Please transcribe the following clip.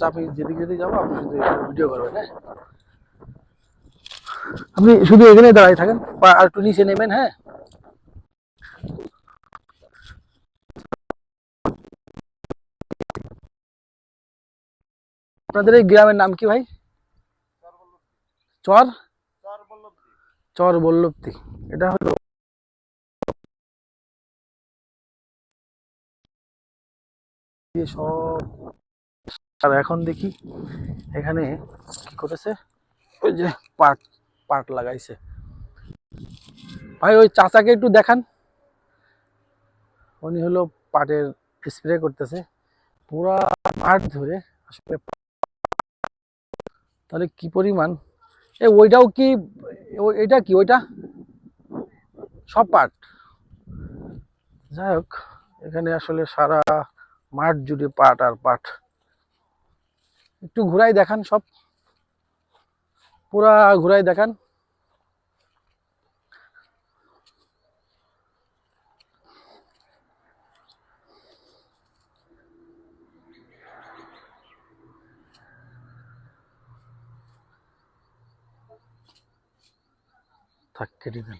আপনি যেদিকে যেদিকে যাবো আপনি শুধু ভিডিও করবেন, হ্যাঁ? আপনি শুধু এখানে দাঁড়াই থাকেন, আর একটু নিচে নেবেন, হ্যাঁ? আপনাদের এই গ্রামের নাম কি ভাই? চর চর বল্লভটি। এটা হলো সব। আর এখন দেখি এখানে কি করেছে, ওই যে পাট পাট লাগাইছে। ভাই ওই চাচাকে একটু দেখান, উনি হলো পাটের স্প্রে করতেছে পুরা মাঠ ধরে। আসলে তাহলে কি পরিমাণ, ওইটাও কি, এটা কি ওইটা সব পাট? যাই হোক, এখানে আসলে সারা মাঠ জুড়ে পাট আর পাট। একটু ঘুরাই দেখান সব, পুরা ঘুরাই দেখান। থাক, কেটে দেন।